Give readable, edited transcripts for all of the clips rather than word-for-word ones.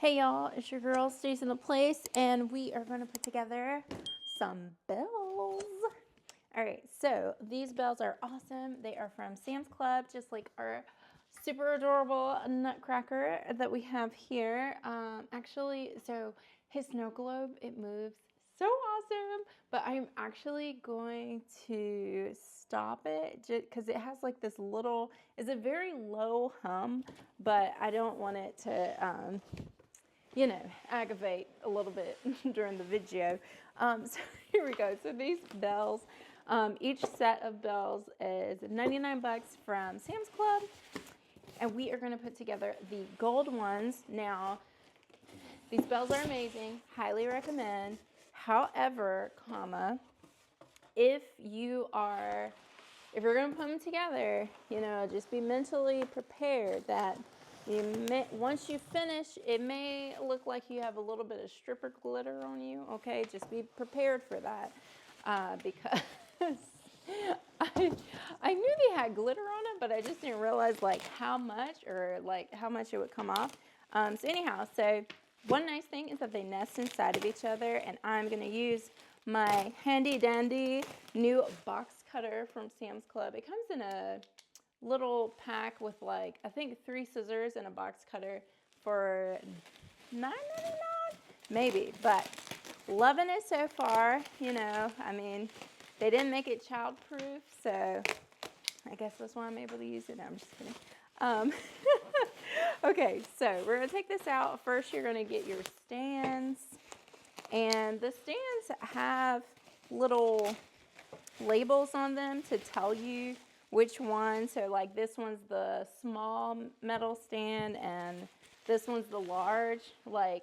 Hey y'all, it's your girl StaceNthePlace, and we are going to put together some bells. All right, so these bells are awesome. They are from Sam's Club, just like our super adorable nutcracker that we have here. So his snow globe, it moves so awesome, but I'm actually going to stop it just because it has like this little, it's a very low hum, but I don't want it to aggravate a little bit during the video. So here we go. So these bells, each set of bells is 99 bucks from Sam's Club. And we are going to put together the gold ones. Now, these bells are amazing. Highly recommend. However, if you're going to put them together, just be mentally prepared that once you finish, it may look like you have a little bit of stripper glitter on you, okay? Just be prepared for that because I knew they had glitter on it, but I just didn't realize how much it would come off. So one nice thing is that they nest inside of each other, and I'm going to use my handy dandy new box cutter from Sam's Club. It comes in a little pack with I think 3 scissors and a box cutter for $9.99 maybe, but loving it so far. They didn't make it childproof, so I guess that's why I'm able to use it. No, I'm just kidding. Okay, so we're gonna take this out. First, you're gonna get your stands, and the stands have little labels on them to tell you which one. So this one's the small metal stand and this one's the large. I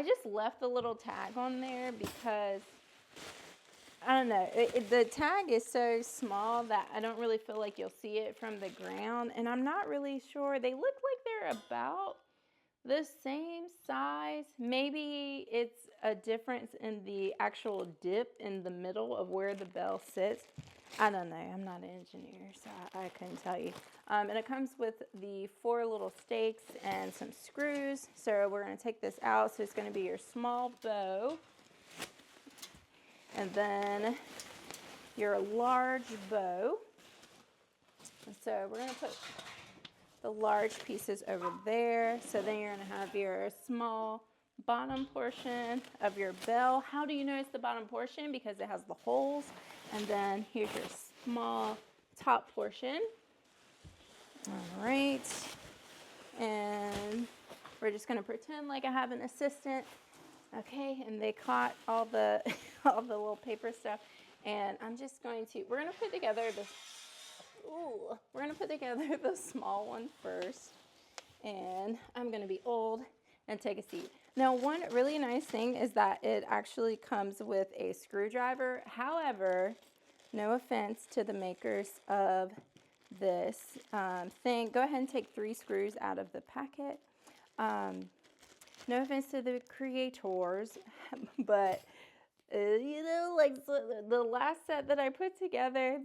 just left the little tag on there because I don't know, the tag is so small that I don't really feel like you'll see it from the ground, and I'm not really sure. They look like they're about the same size. Maybe it's a difference in the actual dip in the middle of where the bell sits. I don't know. I'm not an engineer, so I couldn't tell you. And it comes with the 4 little stakes and some screws. So we're going to take this out. So it's going to be your small bow. And then your large bow. So we're going to put the large pieces over there. So then you're going to have your small bottom portion of your bell. How do you know it's the bottom portion? Because it has the holes. And then here's your small top portion. All right. And we're just going to pretend like I have an assistant. Okay, and they caught all the all the little paper stuff. And we're going to put together the small one first. And I'm going to be old and take a seat. Now, one really nice thing is that it actually comes with a screwdriver. However, no offense to the makers of this thing, go ahead and take 3 screws out of the packet. No offense to the creators, but the last set that I put together,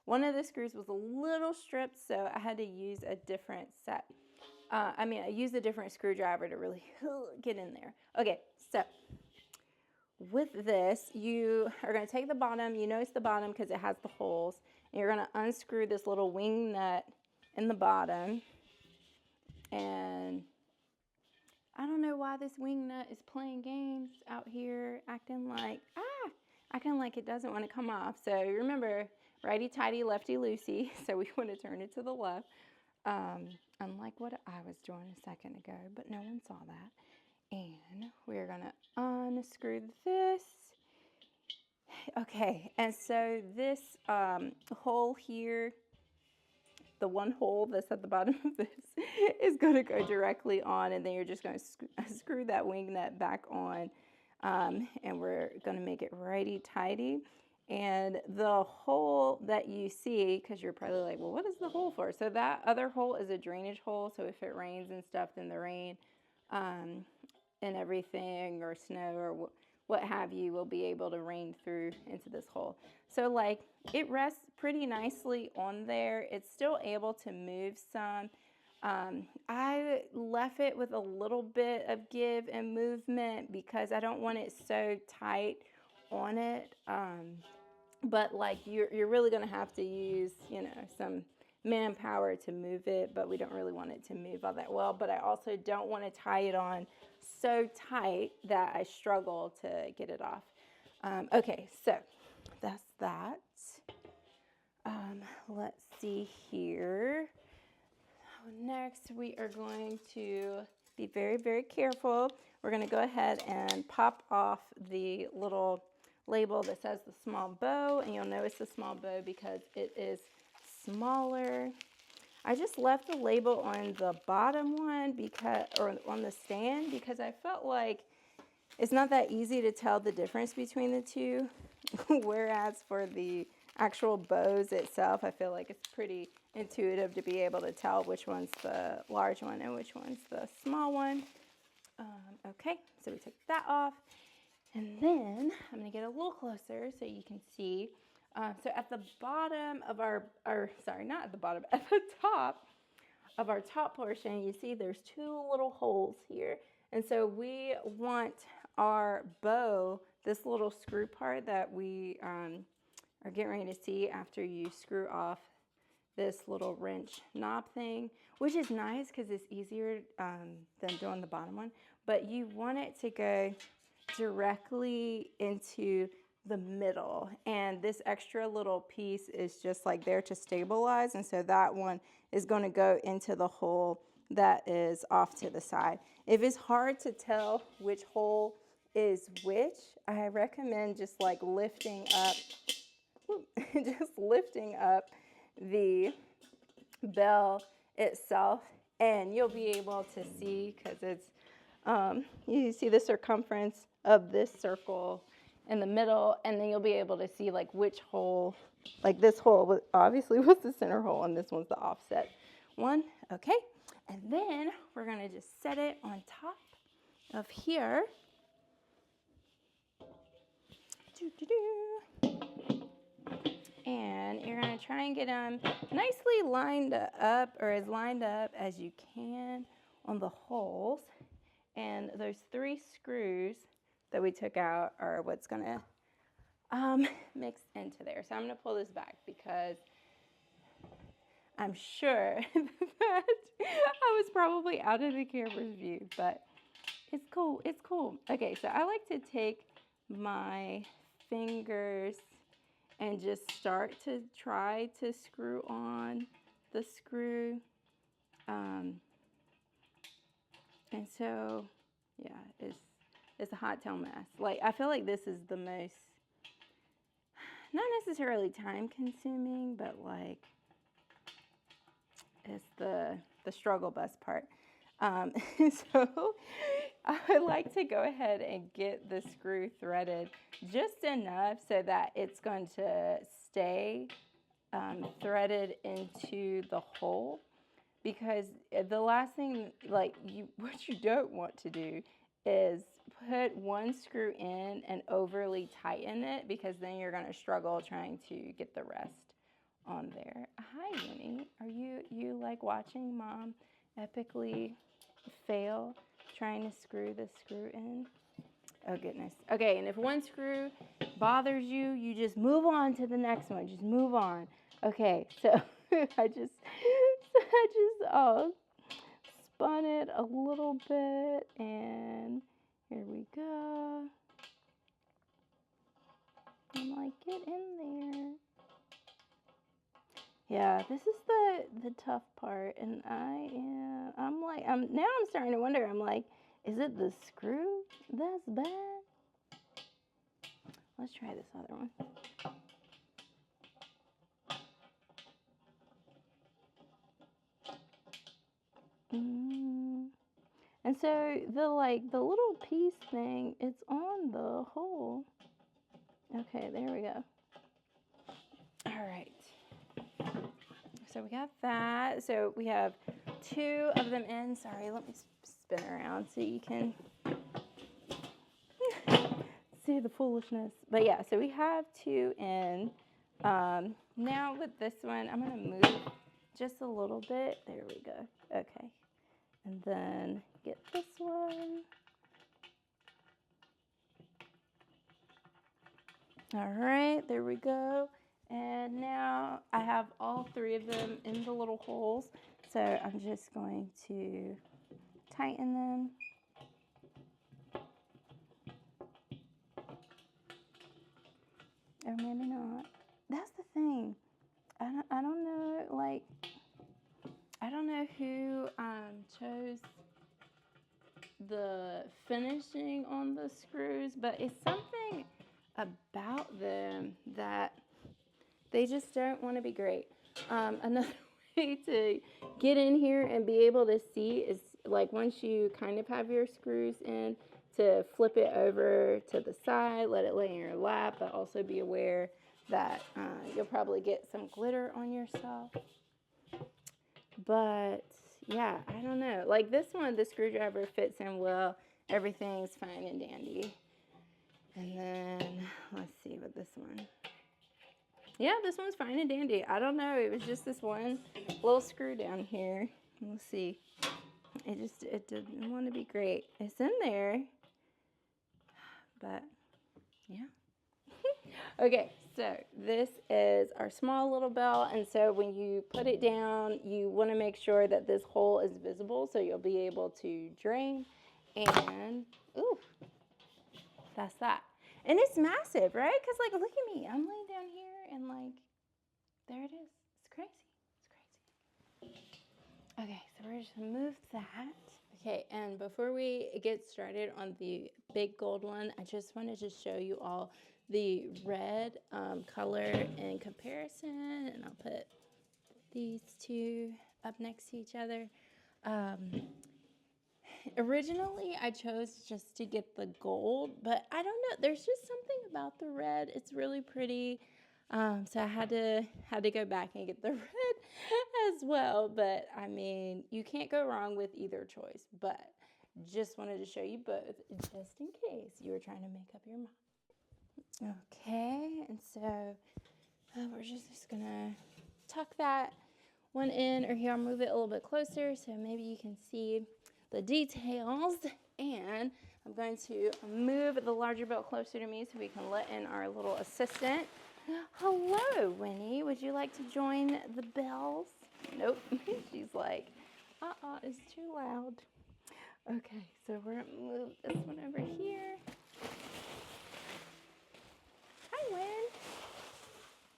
one of the screws was a little stripped, so I had to use a different set. I used a different screwdriver to really get in there. Okay, so with this, you are going to take the bottom. You know it's the bottom because it has the holes. And you're going to unscrew this little wing nut in the bottom. And I don't know why this wing nut is playing games out here, acting like it doesn't want to come off. So remember, righty-tighty, lefty-loosey. So we want to turn it to the left. Unlike what I was doing a second ago, but no one saw that. And we're going to unscrew this. Okay, and so this hole here, the one hole that's at the bottom of this, is going to go directly on, and then you're just going to screw that wing nut back on, and we're going to make it righty-tighty. And the hole that you see, because you're probably like, well, what is the hole for? So that other hole is a drainage hole, so if it rains and stuff, then the rain and everything, or snow, or what have you, will be able to rain through into this hole. So it rests pretty nicely on there. It's still able to move some, I left it with a little bit of give and movement because I don't want it so tight on it. But like you're really going to have to use, you know, some manpower to move it, but we don't really want it to move all that well. But I also don't want to tie it on so tight that I struggle to get it off. Okay, so that's that. Let's see here. Next, we are going to be very, very careful. We're going to go ahead and pop off the little label that says the small bow, and you'll know it's a small bow because it is smaller. I just left the label on the bottom one or on the stand because I felt like it's not that easy to tell the difference between the two, whereas for the actual bows itself, I feel like it's pretty intuitive to be able to tell which one's the large one and which one's the small one. Okay, so we took that off. And then I'm going to get a little closer so you can see. So at the bottom of sorry, not at the bottom, at the top of our top portion, you see there's two little holes here. And so we want our bow, this little screw part that we are getting ready to see after you screw off this little wrench knob thing, which is nice because it's easier than doing the bottom one. But you want it to go directly into the middle, and this extra little piece is just like there to stabilize, and so that one is going to go into the hole that is off to the side. If it's hard to tell which hole is which, I recommend just like lifting up the bell itself, and you'll be able to see because it's you see the circumference of this circle in the middle, and then you'll be able to see like which hole, like this hole obviously was the center hole and this one's the offset one. Okay, and then we're going to just set it on top of here. And you're going to try and get them nicely lined up, or as lined up as you can on the holes. And those 3 screws that we took out are what's going to mix into there. So I'm going to pull this back because I'm sure that I was probably out of the camera's view, but it's cool. It's cool. Okay, so I like to take my fingers and just start to try to screw on the screw. And so, yeah, it's a hot tail mess. Like, I feel like this is the most, not necessarily time consuming, but like, it's the struggle bus part. So I like to go ahead and get the screw threaded just enough so that it's going to stay threaded into the hole. Because the last thing, like, what you don't want to do is put one screw in and overly tighten it, because then you're going to struggle trying to get the rest on there. Hi, Winnie. Are you like watching Mom epically fail trying to screw this screw in? Oh, goodness. Okay, and if one screw bothers you, you just move on to the next one. Just move on. Okay, so I just spun it a little bit, and here we go. I'm like, get in there. Yeah, this is the tough part, and now I'm starting to wonder. I'm like, is it the screw that's bad? Let's try this other one. And so the little piece thing, it's on the hole. Okay, there we go. All right. So we got that. So we have 2 of them in. Sorry, let me spin around so you can see the foolishness. But yeah, so we have 2 in. Now with this one, I'm going to move just a little bit. There we go. Okay. And then get this one. All right, there we go. And now I have all three of them in the little holes. So I'm just going to tighten them. Or maybe not. That's the thing. I don't know, like, I don't know who chose the finishing on the screws, but it's something about them that they just don't want to be great. Another way to get in here and be able to see is like once you kind of have your screws in, to flip it over to the side, let it lay in your lap, but also be aware that you'll probably get some glitter on yourself. But yeah, I don't know. Like this one, the screwdriver fits in well. Everything's fine and dandy. And then let's see with this one. Yeah, this one's fine and dandy. I don't know. It was just this one little screw down here. Let's see. It didn't want to be great. It's in there. But yeah. Okay, so this is our small little bell, and so when you put it down, you want to make sure that this hole is visible so you'll be able to drain. And ooh, that's that. And it's massive, right? Because like, look at me. I'm laying down here, and like, there it is. It's crazy. It's crazy. Okay, so we're just gonna move that. Okay, and before we get started on the big gold one, I just wanted to show you all the red color in comparison, and I'll put these two up next to each other. Originally, I chose just to get the gold, but I don't know. There's just something about the red. It's really pretty. So I had to go back and get the red as well. But I mean, you can't go wrong with either choice. But just wanted to show you both, just in case you were trying to make up your mind. Okay, and so we're just gonna tuck that one in, or here I'll move it a little bit closer so maybe you can see the details. And I'm going to move the larger belt closer to me so we can let in our little assistant. Hello, Winnie. Would you like to join the bells? Nope. She's like, it's too loud. Okay, so we're going to move this one over here. Hi, Win.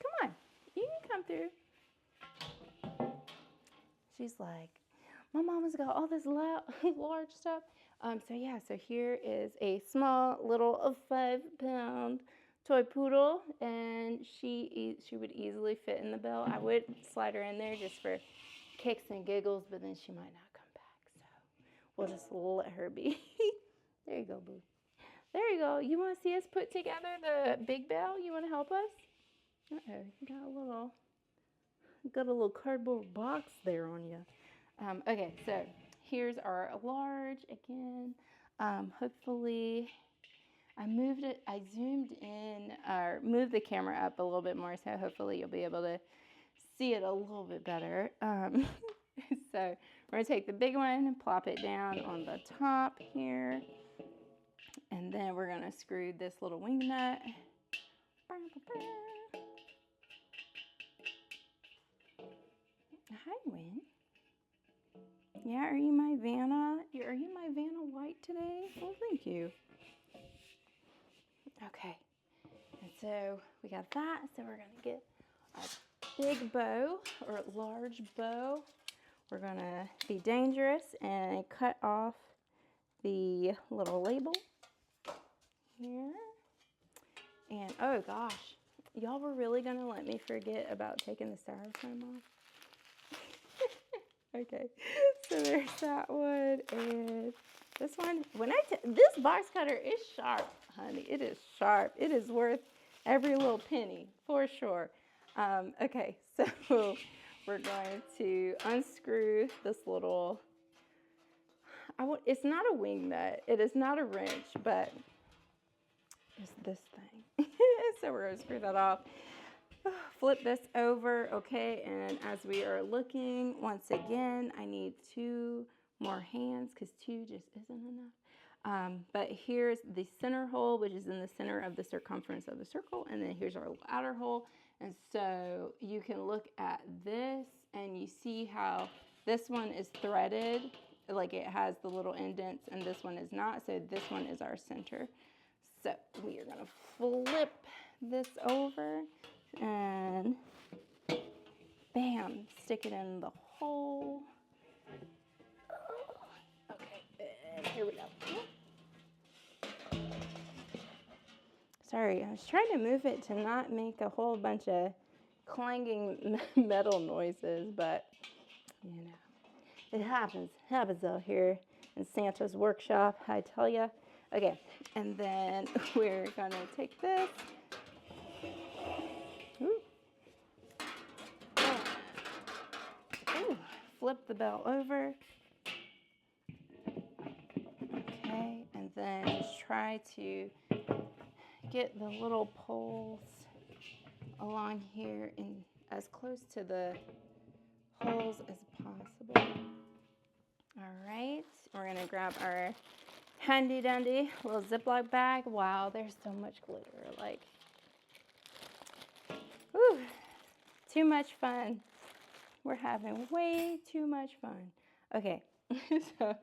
Come on. You can come through. She's like, my mama's got all this large stuff. So here is a small little 5-pound toy poodle, and she would easily fit in the bell. I would slide her in there just for kicks and giggles, but then she might not come back, so we'll just let her be. There you go, boo. There you go. You want to see us put together the big bell? You want to help us? Uh-oh, you got a little cardboard box there on you. Okay, so here's our large again. Hopefully, I zoomed in, or moved the camera up a little bit more, so hopefully you'll be able to see it a little bit better. So we're going to take the big one and plop it down on the top here. And then we're going to screw this little wing nut. Hi, Win. Yeah, are you my Vanna? Are you my Vanna White today? Well, thank you. Okay, and so we got that. So we're gonna get a big bow, or a large bow. We're gonna be dangerous and cut off the little label here. And oh gosh, y'all were really gonna let me forget about taking the styrofoam off? Okay, so there's that one, and this one. This box cutter is sharp, honey. It is sharp. It is worth every little penny, for sure. Okay, so we're going to unscrew this little, it's not a wing nut. It is not a wrench, but it's this thing. So we're going to screw that off. Flip this over, okay, and as we are looking, once again, I need 2 more hands because 2 just isn't enough. But here's the center hole, which is in the center of the circumference of the circle, and then here's our outer hole. And so you can look at this and you see how this one is threaded, like it has the little indents, and this one is not, so this one is our center. So we are gonna flip this over and bam, stick it in the hole. Okay, and here we go. Sorry, I was trying to move it to not make a whole bunch of clanging metal noises, but you know, it happens out here in Santa's workshop, I tell ya. Okay, and then we're gonna take this. Ooh, flip the bell over. Okay, and then try to get the little poles along here in as close to the holes as possible. All right, we're gonna grab our handy dandy little Ziploc bag. Wow, there's so much glitter, like, whew, too much fun. We're having way too much fun. Okay, so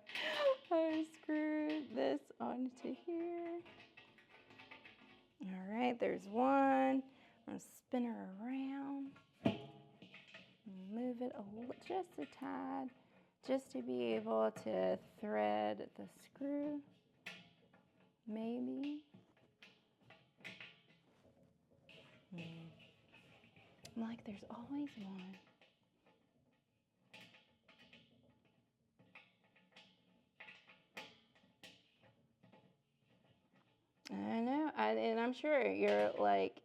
I screwed this onto here. All right, there's one. I'm gonna spin her around. Move it just a tad, just to be able to thread the screw, maybe. I'm like, there's always one. I know, and I'm sure you're like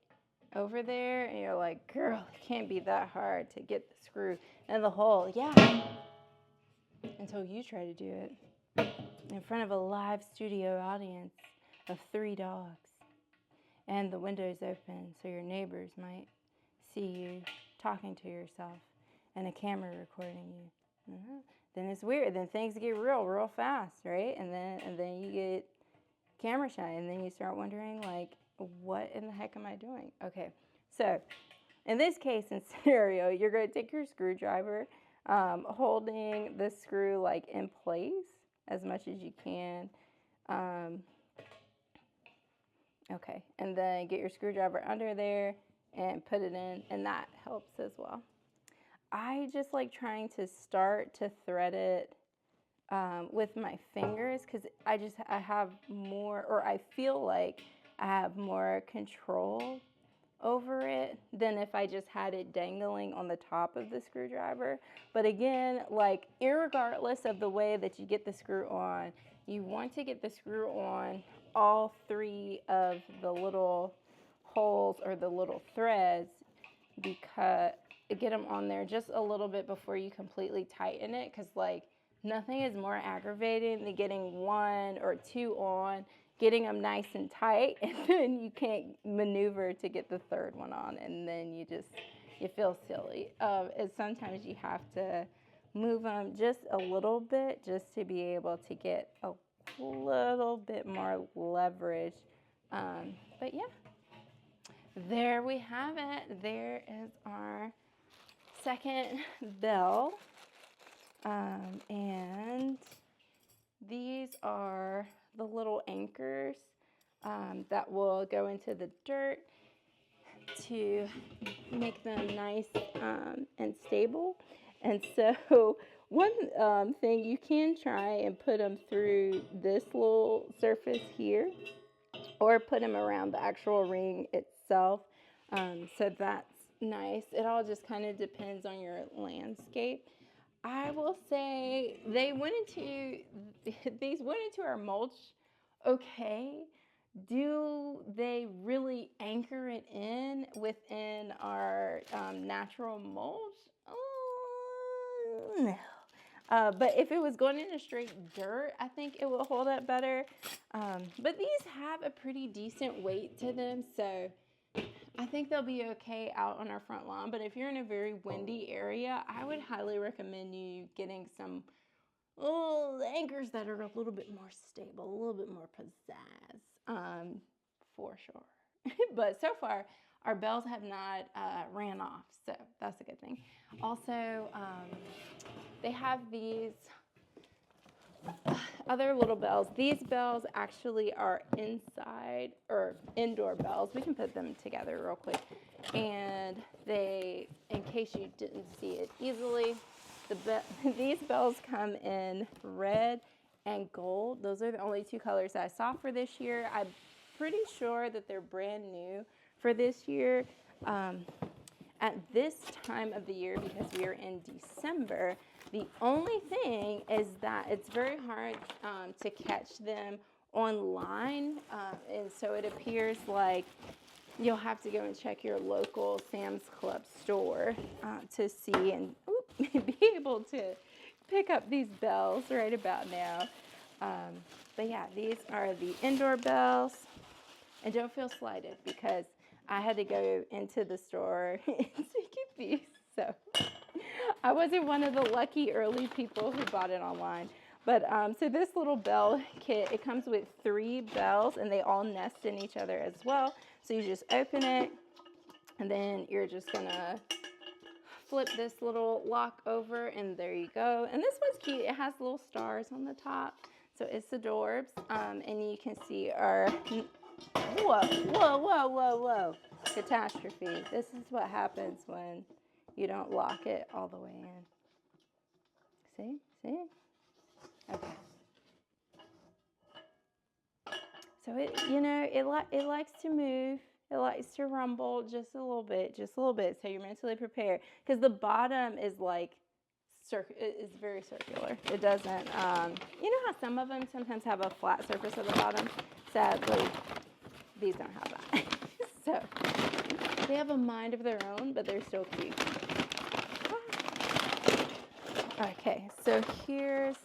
over there and you're like, girl, it can't be that hard to get the screw in the hole. Yeah, until you try to do it in front of a live studio audience of 3 dogs and the windows open so your neighbors might see you talking to yourself and a camera recording you. Then it's weird. Then things get real fast, right? And then you get camera shy, and then you start wondering, like, what in the heck am I doing? Okay, so in this case and scenario, you're going to take your screwdriver, holding the screw like in place as much as you can. Okay, and then get your screwdriver under there and put it in, and that helps as well. I just like trying to start to thread it with my fingers because I have more, or I feel like I have more control over it than if I just had it dangling on the top of the screwdriver. But again, like, irregardless of the way that you get the screw on, you want to get the screw on all 3 of the little holes or the little threads, because get them on there just a little bit before you completely tighten it, because like nothing is more aggravating than getting 1 or 2 on, getting them nice and tight, and then you can't maneuver to get the 3rd one on, and then you feel silly. And sometimes you have to move them just a little bit just to be able to get a little bit more leverage. But yeah, there we have it. There is our second bell. And these are the little anchors that will go into the dirt to make them nice and stable. And so one thing, you can try and put them through this little surface here, or put them around the actual ring itself. So that's nice. It all just kind of depends on your landscape. I will say these went into our mulch okay. Do they really anchor it in within our natural mulch? Oh, no. But if it was going into straight dirt, I think it will hold up better. But these have a pretty decent weight to them, so I think they'll be okay out on our front lawn, but if you're in a very windy area, I would highly recommend you getting some anchors that are a little bit more stable, a little bit more pizzazz, for sure. But so far, our bells have not ran off, so that's a good thing. Also, they have these other little bells. These bells actually are inside or indoor bells. We can put them together real quick. And they, in case you didn't see it easily, these bells come in red and gold. Those are the only two colors that I saw for this year. I'm pretty sure that they're brand new for this year. At this time of the year, because we are in December, the only thing is that it's very hard to catch them online, and so it appears like you'll have to go and check your local Sam's Club store to see and be able to pick up these bells right about now. But yeah, these are the indoor bells, and don't feel slighted because I had to go into the store to get these, so I wasn't one of the lucky early people who bought it online. But so this little bell kit, it comes with 3 bells, and they all nest in each other as well. So you just open it, and then you're just gonna flip this little lock over, and there you go. And this one's cute. It has little stars on the top, so it's adorbs. And you can see our whoa, catastrophe. This is what happens when you don't lock it all the way in. See? Okay. So it likes to move. It likes to rumble just a little bit. So you're mentally prepared, because the bottom is like it's very circular. It doesn't. You know how some of them sometimes have a flat surface at the bottom. Sadly, these don't have that. So they have a mind of their own, but they're still cute. Okay, so here's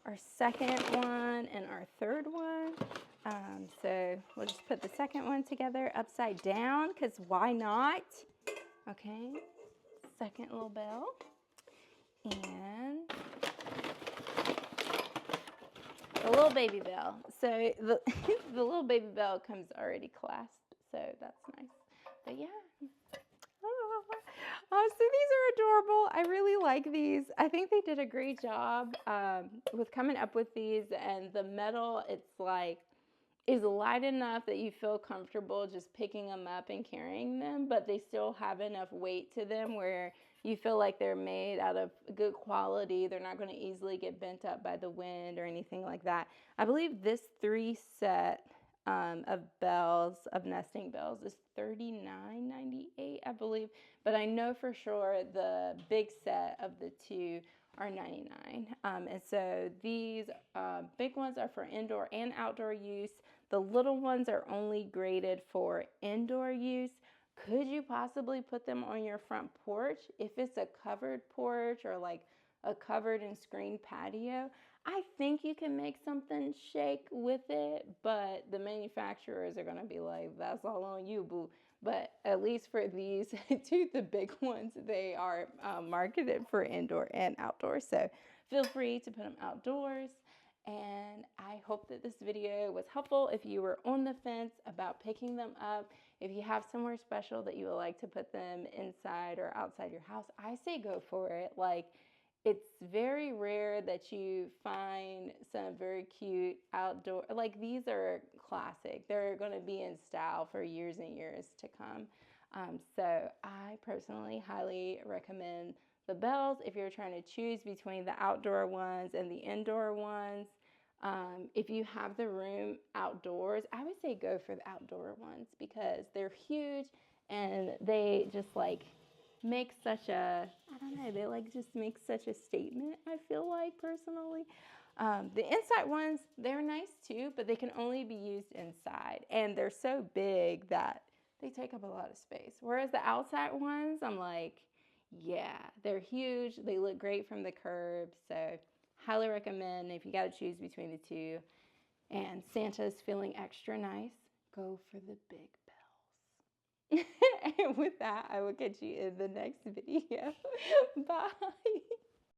our second one and our third one. So we'll just put the second one together upside down, because why not? Okay, second little bell. And the little baby bell. So the little baby bell comes already clasped, so that's nice. But yeah. So these are adorable. I really like these. I think they did a great job with coming up with these, and the metal, is light enough that you feel comfortable just picking them up and carrying them, but they still have enough weight to them where you feel like they're made out of good quality. They're not going to easily get bent up by the wind or anything like that. I believe this 3 set of bells, of nesting bells, is $39.98, I believe. But I know for sure the big set of the 2 are $99. And so these big ones are for indoor and outdoor use. The little ones are only graded for indoor use. Could you possibly put them on your front porch? If it's a covered porch or like a covered and screened patio, I think you can make something shake with it, but the manufacturers are going to be like, that's all on you, boo. But at least for these 2, the big ones, they are marketed for indoor and outdoor. So feel free to put them outdoors. And I hope that this video was helpful. If you were on the fence about picking them up, if you have somewhere special that you would like to put them inside or outside your house, I say go for it. Like, it's very rare that you find some very cute outdoor, like these are classic. They're going to be in style for years and years to come. So I personally highly recommend the bells if you're trying to choose between the outdoor ones and the indoor ones. If you have the room outdoors, I would say go for the outdoor ones because they're huge and they just like make such a, I don't know, they like just make such a statement, I feel like, personally. The inside ones, they're nice too, but they can only be used inside. And they're so big that they take up a lot of space. Whereas the outside ones, I'm like, yeah, they're huge. They look great from the curb. So highly recommend if you got to choose between the 2 and Santa's feeling extra nice, go for the big bells. And with that, I will catch you in the next video. Bye.